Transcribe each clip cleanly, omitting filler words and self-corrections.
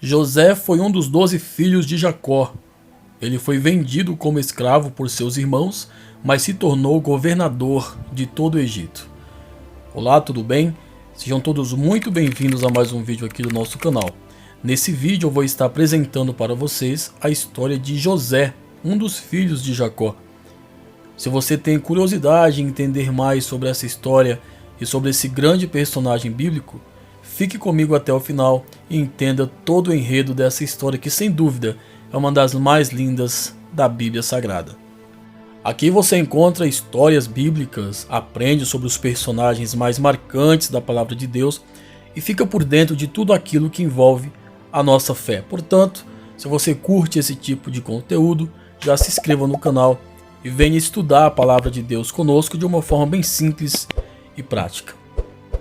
José foi um dos 12 filhos de Jacó. Ele foi vendido como escravo por seus irmãos, mas se tornou governador de todo o Egito. Olá, tudo bem? Sejam todos muito bem-vindos a mais um vídeo aqui do nosso canal. Nesse vídeo eu vou estar apresentando para vocês a história de José, um dos filhos de Jacó. Se você tem curiosidade em entender mais sobre essa história e sobre esse grande personagem bíblico, fique comigo até o final e entenda todo o enredo dessa história que, sem dúvida, é uma das mais lindas da Bíblia Sagrada. Aqui você encontra histórias bíblicas, aprende sobre os personagens mais marcantes da Palavra de Deus e fica por dentro de tudo aquilo que envolve a nossa fé. Portanto, se você curte esse tipo de conteúdo, já se inscreva no canal e venha estudar a Palavra de Deus conosco de uma forma bem simples e prática.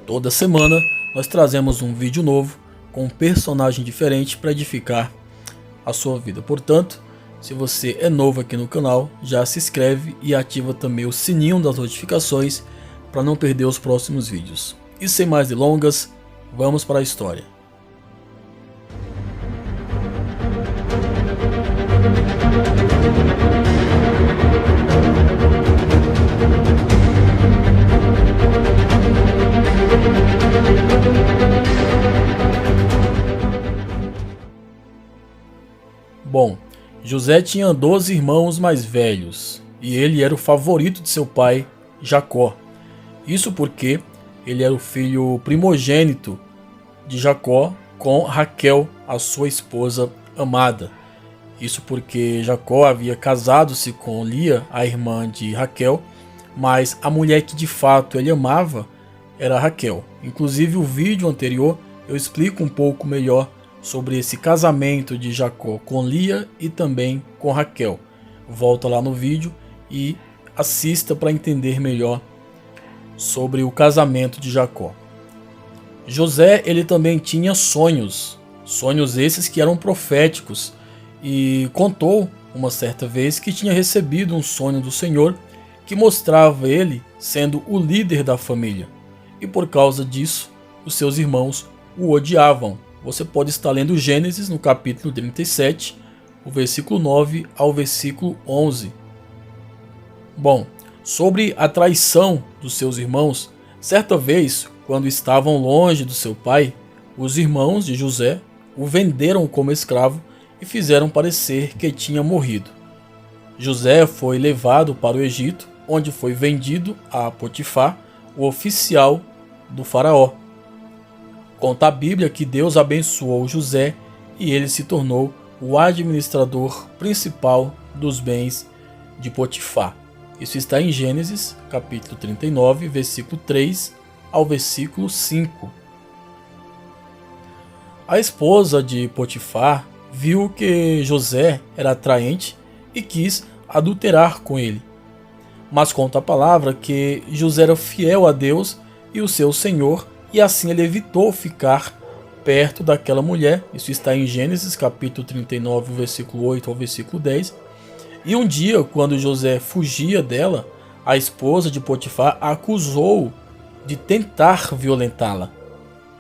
Toda semana nós trazemos um vídeo novo com um personagem diferente para edificar a sua vida. Portanto, se você é novo aqui no canal, já se inscreve e ativa também o sininho das notificações para não perder os próximos vídeos. E sem mais delongas, vamos para a história. Bom, José tinha 12 irmãos mais velhos e ele era o favorito de seu pai, Jacó. Isso porque ele era o filho primogênito de Jacó com Raquel, a sua esposa amada. Isso porque Jacó havia casado-se com Lia, a irmã de Raquel, mas a mulher que de fato ele amava era Raquel. Inclusive o vídeo anterior eu explico um pouco melhor sobre esse casamento de Jacó com Lia e também com Raquel. Volta lá no vídeo e assista para entender melhor sobre o casamento de Jacó. José ele também tinha sonhos esses que eram proféticos, e contou uma certa vez que tinha recebido um sonho do Senhor que mostrava ele sendo o líder da família, e por causa disso os seus irmãos o odiavam. Você pode estar lendo Gênesis no capítulo 37, o versículo 9 ao versículo 11. Bom, sobre a traição dos seus irmãos, certa vez, quando estavam longe do seu pai, os irmãos de José o venderam como escravo e fizeram parecer que tinha morrido. José foi levado para o Egito, onde foi vendido a Potifar, o oficial do faraó. Conta a Bíblia que Deus abençoou José e ele se tornou o administrador principal dos bens de Potifar. Isso está em Gênesis, capítulo 39, versículo 3 ao versículo 5. A esposa de Potifar viu que José era atraente e quis adulterar com ele. Mas conta a palavra que José era fiel a Deus e o seu Senhor, e assim ele evitou ficar perto daquela mulher. Isso está em Gênesis capítulo 39, versículo 8 ao versículo 10. E um dia, quando José fugia dela, a esposa de Potifar a acusou de tentar violentá-la.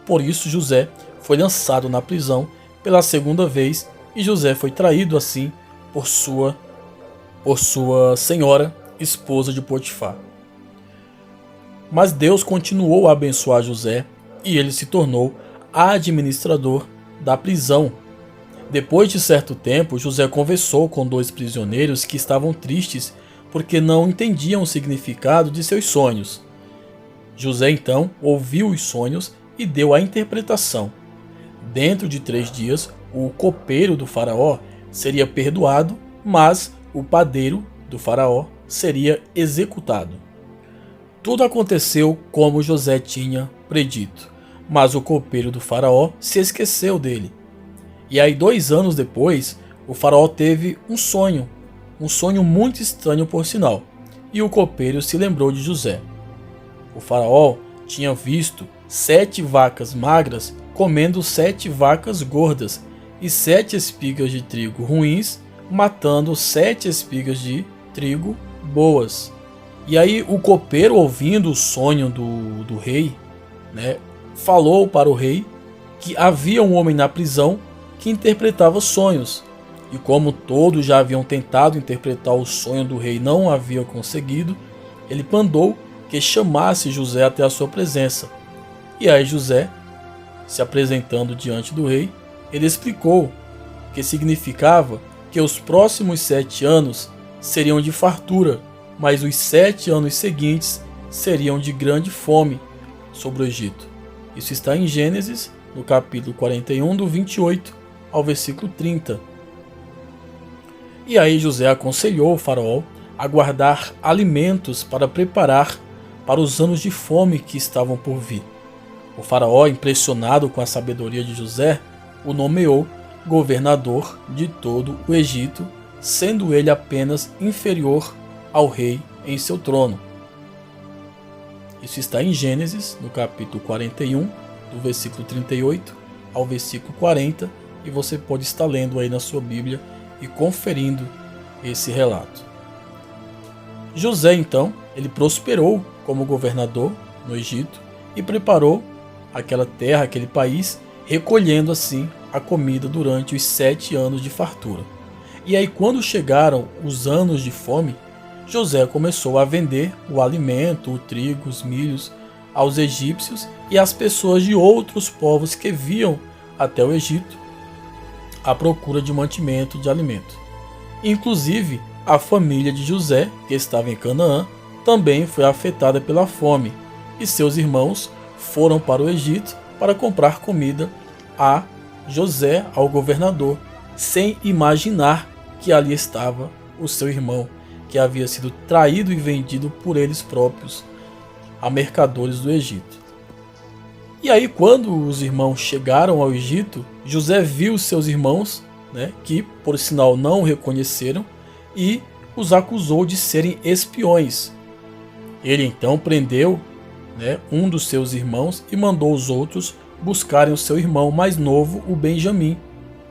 Por isso José foi lançado na prisão pela segunda vez, e José foi traído assim por sua senhora, esposa de Potifar. Mas Deus continuou a abençoar José e ele se tornou administrador da prisão. Depois de certo tempo, José conversou com 2 prisioneiros que estavam tristes porque não entendiam o significado de seus sonhos. José então ouviu os sonhos e deu a interpretação. Dentro de 3 dias, o copeiro do faraó seria perdoado, mas o padeiro do faraó seria executado. Tudo aconteceu como José tinha predito, mas o copeiro do faraó se esqueceu dele. E aí 2 anos depois, o faraó teve um sonho muito estranho por sinal, e o copeiro se lembrou de José. O faraó tinha visto 7 vacas magras comendo 7 vacas gordas e 7 espigas de trigo ruins matando 7 espigas de trigo boas. E aí o copeiro, ouvindo o sonho do rei, falou para o rei que havia um homem na prisão que interpretava sonhos. E como todos já haviam tentado interpretar o sonho do rei e não havia conseguido, ele mandou que chamasse José até a sua presença. E aí José, se apresentando diante do rei, ele explicou que significava que os próximos 7 anos seriam de fartura, mas os 7 anos seguintes seriam de grande fome sobre o Egito. Isso está em Gênesis, no capítulo 41, do 28 ao versículo 30. E aí José aconselhou o faraó a guardar alimentos para preparar para os anos de fome que estavam por vir. O faraó, impressionado com a sabedoria de José, o nomeou governador de todo o Egito, sendo ele apenas inferior ao rei em seu trono. Isso está em Gênesis, no capítulo 41, do versículo 38 ao versículo 40, e você pode estar lendo aí na sua Bíblia e conferindo esse relato. José, então, ele prosperou como governador no Egito e preparou aquela terra, aquele país, recolhendo assim a comida durante os 7 anos de fartura. E aí, quando chegaram os anos de fome, José começou a vender o alimento, o trigo, os milhos, aos egípcios e às pessoas de outros povos que viam até o Egito à procura de mantimento de alimento. Inclusive, a família de José, que estava em Canaã, também foi afetada pela fome, e seus irmãos foram para o Egito para comprar comida a José, ao governador, sem imaginar que ali estava o seu irmão, que havia sido traído e vendido por eles próprios a mercadores do Egito. E aí, quando os irmãos chegaram ao Egito, José viu seus irmãos, que por sinal não o reconheceram, e os acusou de serem espiões. Ele então prendeu um dos seus irmãos e mandou os outros buscarem o seu irmão mais novo, o Benjamim,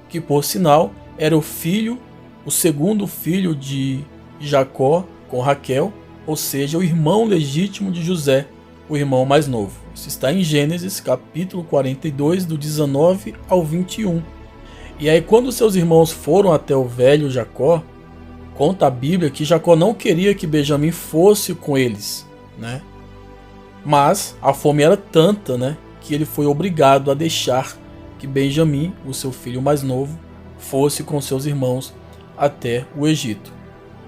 que por sinal era o segundo filho de Jacó com Raquel, ou seja, o irmão legítimo de José, o irmão mais novo. Isso está em Gênesis, capítulo 42, do 19 ao 21. E aí, quando seus irmãos foram até o velho Jacó, conta a Bíblia que Jacó não queria que Benjamim fosse com eles, Mas a fome era tanta, que ele foi obrigado a deixar que Benjamim, o seu filho mais novo, fosse com seus irmãos até o Egito.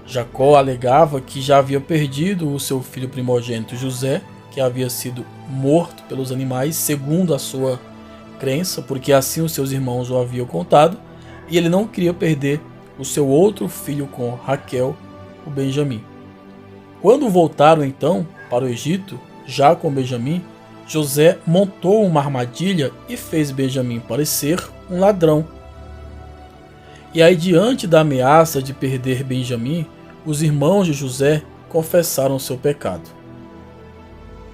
Jacó alegava que já havia perdido o seu filho primogênito José, que havia sido morto pelos animais, segundo a sua crença, porque assim os seus irmãos o haviam contado, e ele não queria perder o seu outro filho com Raquel, o Benjamim. Quando voltaram então para o Egito, já com Benjamim, José montou uma armadilha e fez Benjamim parecer um ladrão. E aí, diante da ameaça de perder Benjamim, os irmãos de José confessaram seu pecado.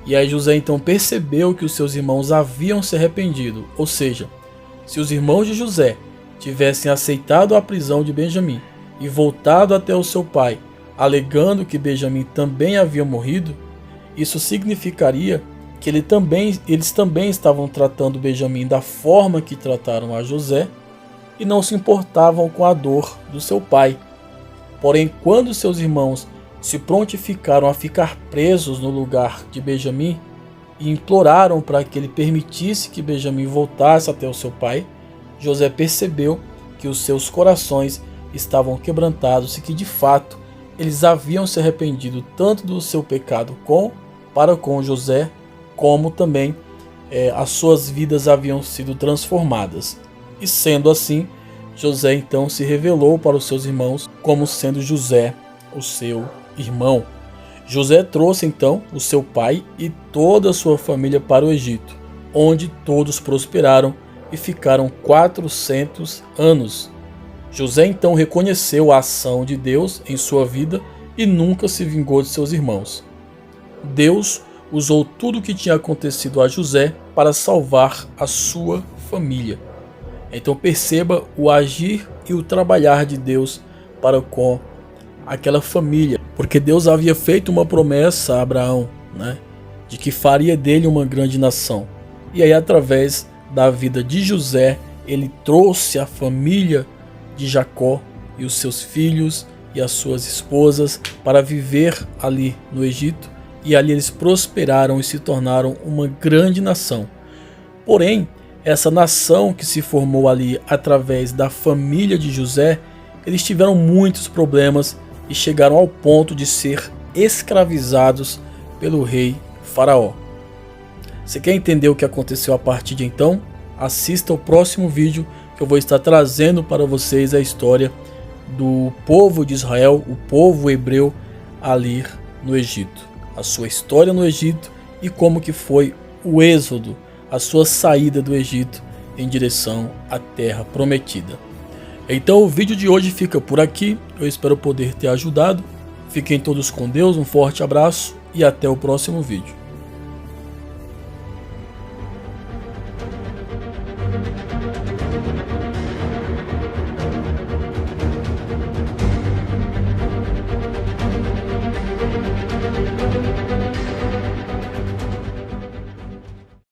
E aí José então percebeu que os seus irmãos haviam se arrependido, ou seja, se os irmãos de José tivessem aceitado a prisão de Benjamim e voltado até o seu pai, alegando que Benjamim também havia morrido, isso significaria que eles também estavam tratando Benjamim da forma que trataram a José e não se importavam com a dor do seu pai. Porém, quando seus irmãos se prontificaram a ficar presos no lugar de Benjamim e imploraram para que ele permitisse que Benjamim voltasse até o seu pai, José percebeu que os seus corações estavam quebrantados e que de fato eles haviam se arrependido tanto do seu pecado para com José, como também as suas vidas haviam sido transformadas. E sendo assim, José então se revelou para os seus irmãos como sendo José, o seu irmão. José trouxe então o seu pai e toda a sua família para o Egito, onde todos prosperaram e ficaram 400 anos. José então reconheceu a ação de Deus em sua vida e nunca se vingou de seus irmãos. Deus usou tudo o que tinha acontecido a José para salvar a sua família. Então perceba o agir e o trabalhar de Deus para com aquela família, porque Deus havia feito uma promessa a Abraão, de que faria dele uma grande nação. E aí, através da vida de José, ele trouxe a família de Jacó e os seus filhos e as suas esposas para viver ali no Egito, e ali eles prosperaram e se tornaram uma grande nação. Porém, essa nação que se formou ali através da família de José, eles tiveram muitos problemas e chegaram ao ponto de ser escravizados pelo rei Faraó. Você quer entender o que aconteceu a partir de então? Assista o próximo vídeo que eu vou estar trazendo para vocês a história do povo de Israel, o povo hebreu ali no Egito. A sua história no Egito e como que foi o êxodo, a sua saída do Egito em direção à terra prometida. Então o vídeo de hoje fica por aqui, eu espero poder ter ajudado. Fiquem todos com Deus, um forte abraço e até o próximo vídeo.